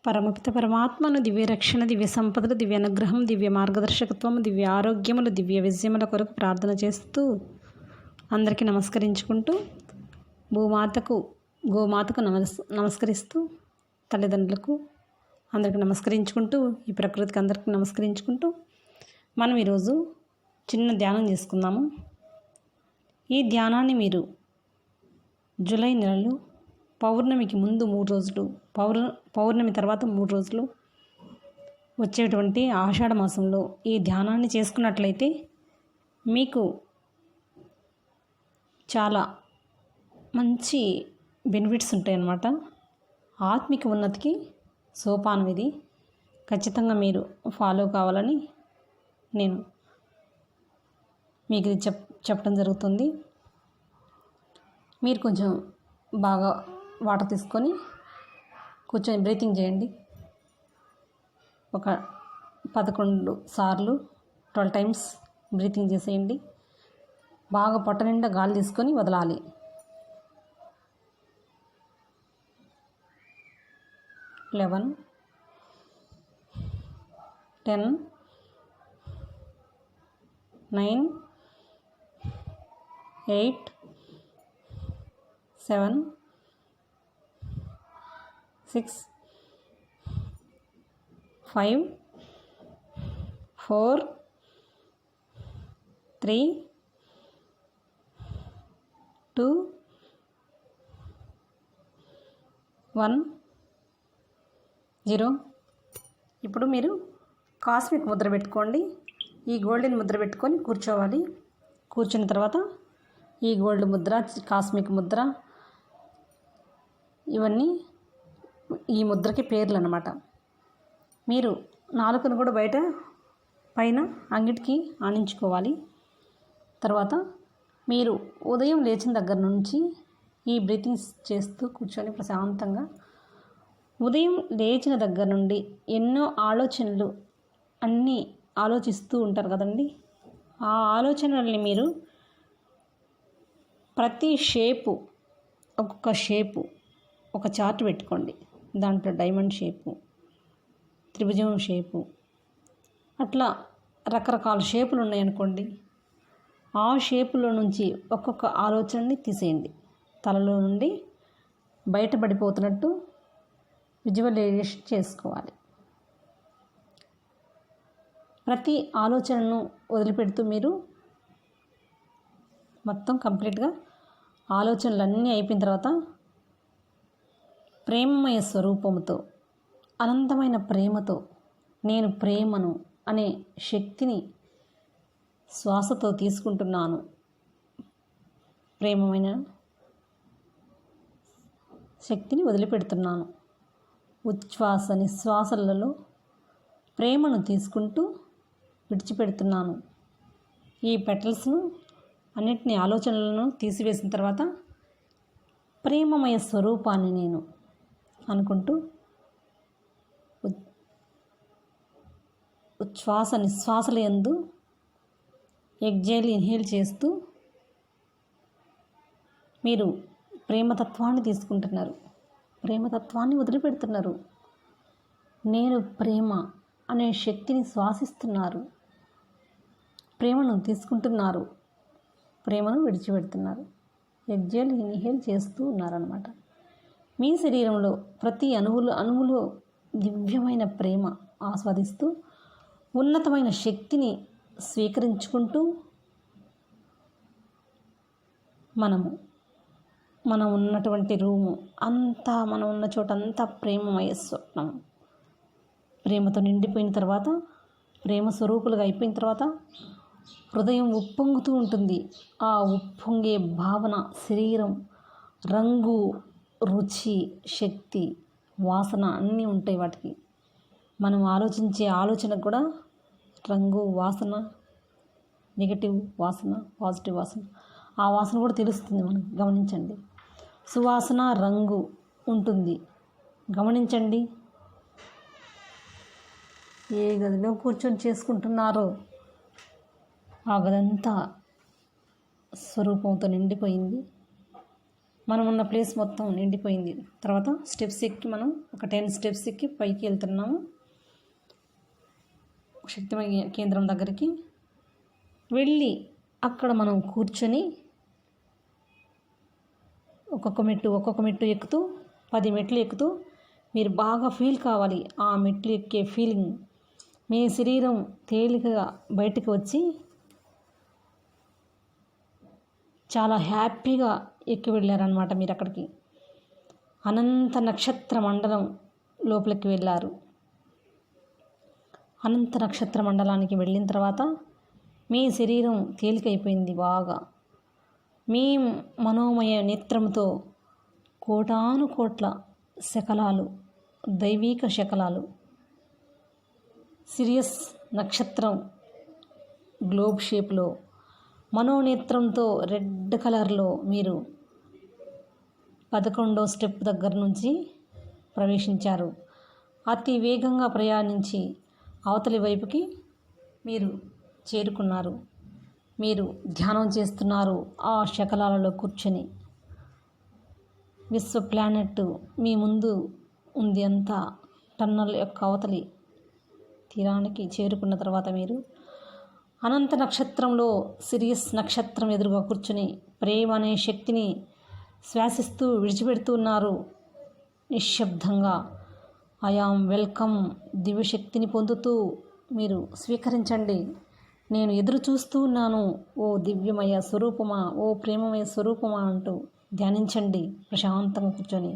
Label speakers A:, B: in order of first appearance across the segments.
A: పరమపిత పరమాత్మను దివ్య రక్షణ, దివ్య సంపదలు, దివ్య అనుగ్రహం, దివ్య మార్గదర్శకత్వం, దివ్య ఆరోగ్యములు, దివ్య విజయముల కొరకు ప్రార్థన చేస్తూ అందరికీ నమస్కరించుకుంటూ గోమాతకు నమస్కరిస్తూ తల్లిదండ్రులకు అందరికీ నమస్కరించుకుంటూ ఈ ప్రకృతికి అందరికీ నమస్కరించుకుంటూ మనం ఈరోజు చిన్న ధ్యానం చేసుకుందాము. ఈ ధ్యానాన్ని మీరు జూలై నెలలో పౌర్ణమికి ముందు 3 రోజులు, పౌర్ణమి తర్వాత 3 రోజులు వచ్చేటువంటి ఆషాఢ మాసంలో ఈ ధ్యానాన్ని చేసుకున్నట్లయితే మీకు చాలా మంచి బెనిఫిట్స్ ఉంటాయన్నమాట. ఆత్మిక ఉన్నతికి సోపానం ఇది. ఖచ్చితంగా మీరు ఫాలో కావాలని నేను మీకు ఇది చెప్పడం జరుగుతుంది. మీరు కొంచెం బాగా వాటర్ తీసుకొని కూర్చొని బ్రీతింగ్ చేయండి. ఒక 11 సార్లు 12 టైమ్స్ బ్రీతింగ్ చేసేయండి. బాగా పొట్ట నిండా గాలి తీసుకొని వదలాలి. 11, 10, 9, 8, 7, 6, 5, 4, 3, 2, 1, 0. ఇప్పుడు మీరు కాస్మిక్ ముద్ర పెట్టుకోండి. ఈ గోల్డెన్ ముద్ర పెట్టుకొని కూర్చోవాలి. కూర్చున్న తర్వాత ఈ గోల్డ్ ముద్ర, కాస్మిక్ ముద్ర, ఇవన్నీ ఈ ముద్రకి పేర్లు అన్నమాట. మీరు నాలుకను కూడా పైన అంగిటికి ఆనించుకోవాలి. తర్వాత మీరు ఉదయం లేచిన దగ్గర నుంచి ఈ బ్రీతింగ్స్ చేస్తూ కూర్చొని ప్రశాంతంగా ఉదయం లేచిన దగ్గర నుండి ఎన్నో ఆలోచనలు అన్నీ ఆలోచిస్తూ ఉంటారు కదండి. ఆ ఆలోచనల్ని మీరు ప్రతి షేపు, ఒక్కొక్క షేపు ఒక చార్ట్ పెట్టుకోండి. దాంట్లో డైమండ్ షేపు, త్రిభుజం షేపు, అట్లా రకరకాల షేపులు ఉన్నాయనుకోండి. ఆ షేపులో నుంచి ఒక్కొక్క ఆలోచనని తీసేయండి. తలలో నుండి బయటపడిపోతున్నట్టు విజువలైజేషన్ చేసుకోవాలి. ప్రతి ఆలోచనను వదిలిపెడుతూ మీరు మొత్తం కంప్లీట్గా ఆలోచనలన్నీ అయిపోయిన తర్వాత ప్రేమమయ స్వరూపముతో, అనంతమైన ప్రేమతో, నేను ప్రేమను అనే శక్తిని శ్వాసతో తీసుకుంటున్నాను. ప్రేమమైన శక్తిని వదిలిపెడుతున్నాను. ఉచ్ఛ్వాస నిశ్వాసలలో ప్రేమను తీసుకుంటూ విడిచిపెడుతున్నాను. ఈ పెటల్స్ను అన్నిటినీ ఆలోచనలను తీసివేసిన తర్వాత ప్రేమమయ స్వరూపాన్ని నేను అనుకుంటూ ఉచ్ఛ్వాస నిశ్వాసల యందు ఎగ్జైల్ ఇన్హేల్ చేస్తూ మీరు ప్రేమతత్వాన్ని తీసుకుంటున్నారు. ప్రేమతత్వాన్ని వదిలిపెడుతున్నారు. నేను ప్రేమ అనే శక్తిని శ్వాసిస్తున్నారు. ప్రేమను తీసుకుంటున్నారు. ప్రేమను విడిచిపెడుతున్నారు. ఎగ్జైల్ ఇన్హేల్ చేస్తూ ఉన్నారన్నమాట. మీ శరీరంలో ప్రతి అణువులో దివ్యమైన ప్రేమ ఆస్వాదిస్తూ ఉన్నతమైన శక్తిని స్వీకరించుకుంటూ మనం ఉన్నటువంటి రూము అంతా, మనం ఉన్న చోట అంతా ప్రేమమయ స్వప్నం. ప్రేమతో నిండిపోయిన తర్వాత, ప్రేమ స్వరూపులుగా అయిపోయిన తర్వాత హృదయం ఉప్పొంగుతూ ఉంటుంది. ఆ ఉప్పొంగే భావన శరీరం, రంగు, రుచి, శక్తి, వాసన అన్నీ ఉంటాయి. వాటికి మనం ఆలోచించే ఆలోచనకు కూడా రంగు, వాసన, నెగటివ్ వాసన, పాజిటివ్ వాసన, ఆ వాసన కూడా తెలుస్తుంది మనకు. గమనించండి. సువాసన, రంగు ఉంటుంది. గమనించండి. ఏ గదిలో కూర్చొని చేసుకుంటున్నారో ఆ గదంతా స్వరూపంతో నిండిపోయింది. మనం ఉన్న ప్లేస్ మొత్తం నిండిపోయింది. తర్వాత స్టెప్స్ ఎక్కి మనం ఒక 10 స్టెప్స్ ఎక్కి పైకి వెళ్తున్నాము శక్తిమయ కేంద్రం దగ్గరికి వెళ్ళి అక్కడ మనం కూర్చొని ఒక్కొక్క మెట్టు ఎక్కుతూ 10 మెట్లు ఎక్కుతూ మీరు బాగా ఫీల్ కావాలి. ఆ మెట్లు ఎక్కే ఫీలింగ్ మీ శరీరం తేలికగా బయటకు వచ్చి చాలా హ్యాపీగా ఎక్కి వెళ్ళారనమాట. మీరు అక్కడికి అనంత నక్షత్ర మండలం లోపలికి వెళ్ళారు. అనంత నక్షత్ర మండలానికి వెళ్ళిన తర్వాత మీ శరీరం తేలికైపోయింది బాగా. మీ మనోమయ నేత్రంతో కోటాను కోట్ల శకలాలు, దైవీక శకలాలు, సిరియస్ నక్షత్రం గ్లోబ్ షేప్లో మనోనేత్రంతో రెడ్ కలర్లో మీరు 11వ స్టెప్ దగ్గర నుంచి ప్రవేశించారు. అతి వేగంగా ప్రయాణించి అవతలి వైపుకి మీరు చేరుకున్నారు. మీరు ధ్యానం చేస్తున్నారు ఆ శకలాలలో కూర్చొని. విశ్వ ప్లానెట్ మీ ముందు ఉంది. అంతా టన్నల్ యొక్క అవతలి తీరానికి చేరుకున్న తర్వాత మీరు అనంత నక్షత్రంలో సిరియస్ నక్షత్రం ఎదురుగా కూర్చుని ప్రేమ అనే శక్తిని శ్వాసిస్తూ విడిచిపెడుతున్నారు నిశ్శబ్దంగా. ఐయామ్ వెల్కమ్ దివ్యశక్తిని పొందుతూ మీరు స్వీకరించండి. నేను ఎదురు చూస్తూ ఉన్నాను ఓ దివ్యమయ స్వరూపమా, ఓ ప్రేమమయ స్వరూపమా అంటూ ధ్యానించండి ప్రశాంతంగా కూర్చొని.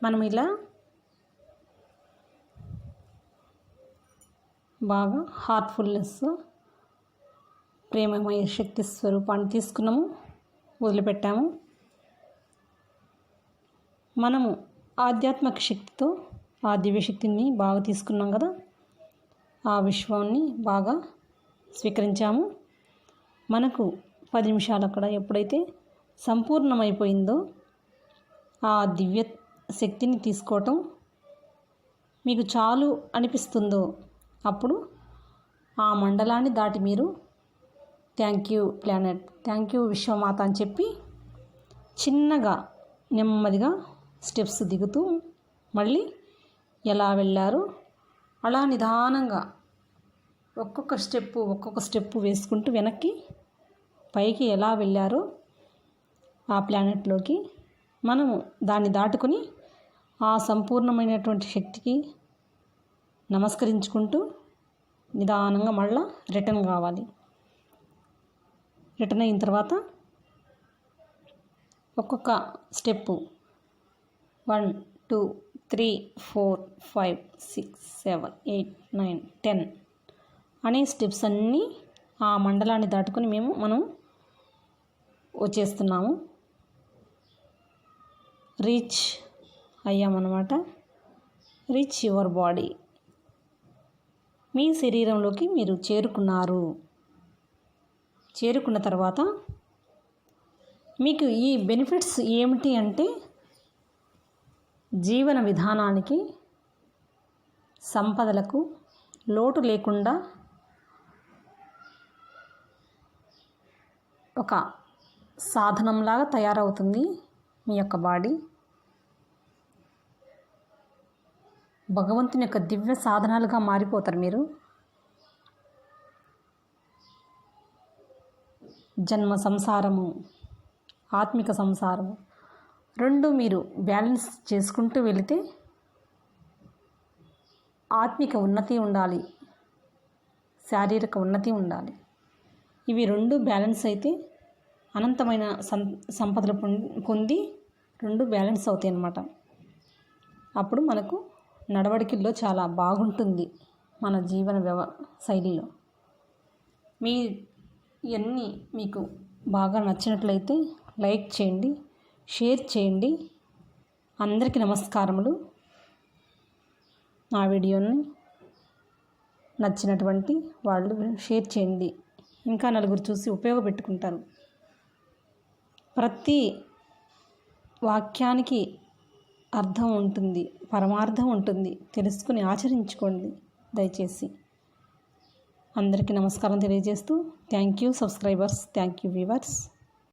A: మనం ఇలా బాగా హార్ట్ఫుల్నెస్ ప్రేమమయ శక్తి స్వరూపాన్ని తీసుకున్నాము, వదిలిపెట్టాము. మనము ఆధ్యాత్మిక శక్తితో ఆ దివ్యశక్తిని బాగా తీసుకున్నాం కదా, ఆ విశ్వాన్ని బాగా స్వీకరించాము. మనకు 10 నిమిషాలు అక్కడ ఎప్పుడైతే సంపూర్ణమైపోయిందో ఆ దివ్య శక్తిని తీసుకోవటం మీకు చాలు అనిపిస్తుందో అప్పుడు ఆ మండలాన్ని దాటి మీరు thank you planet, thank you విశ్వమాత అని చెప్పి చిన్నగా నెమ్మదిగా స్టెప్స్ దిగుతూ మళ్ళీ ఎలా వెళ్ళారో అలా నిదానంగా ఒక్కొక్క స్టెప్పు వేసుకుంటూ వెనక్కి పైకి ఎలా వెళ్ళారో ఆ ప్లానెట్లోకి మనము దాన్ని దాటుకొని ఆ సంపూర్ణమైనటువంటి శక్తికి నమస్కరించుకుంటూ నిదానంగా మళ్ళా రిటర్న్ కావాలి. రిటర్న్ అయిన తర్వాత ఒక్కొక్క స్టెప్పు 1 2 3 4 5 6 7 8 9 10 అనే స్టెప్స్ అన్నీ ఆ మండలాన్ని దాటుకొని మనం వచ్చేస్తున్నాము. రీచ్ అయ్యామన్నమాట. రీచ్ యువర్ బాడీ, మీ శరీరంలోకి మీరు చేరుకున్నారు. చేరుకున్న తర్వాత మీకు ఈ బెనిఫిట్స్ ఏమిటి అంటే జీవన విధానానికి, సంపదలకు లోటు లేకుండా ఒక సాధనంలాగా తయారవుతుంది మీ యొక్క బాడీ. భగవంతుని యొక్క దివ్య సాధనాలుగా మారిపోతారు మీరు. జన్మ సంసారము, ఆత్మిక సంసారము రెండు మీరు బ్యాలెన్స్ చేసుకుంటూ వెళితే ఆత్మిక ఉన్నతి ఉండాలి, శారీరక ఉన్నతి ఉండాలి. ఇవి రెండు బ్యాలెన్స్ అయితే అనంతమైన సంపదలు పొంది రెండు బ్యాలెన్స్ అవుతాయి అన్నమాట. అప్పుడు మనకు నడవడికల్లో చాలా బాగుంటుంది మన జీవన శైలిలో. ఇవన్నీ మీకు బాగా నచ్చినట్లయితే లైక్ చేయండి, షేర్ చేయండి. అందరికీ నమస్కారములు. నా వీడియోని నచ్చినటువంటి వాళ్ళు షేర్ చేయండి, ఇంకా నలుగురు చూసి ఉపయోగపెట్టుకుంటారు. ప్రతి వాక్యానికి అర్థం ఉంటుంది, పరమార్థం ఉంటుంది. తెలుసుకుని ఆచరించుకోండి దయచేసి. అందరికీ నమస్కారం తెలియజేస్తూ thank you subscribers, thank you viewers.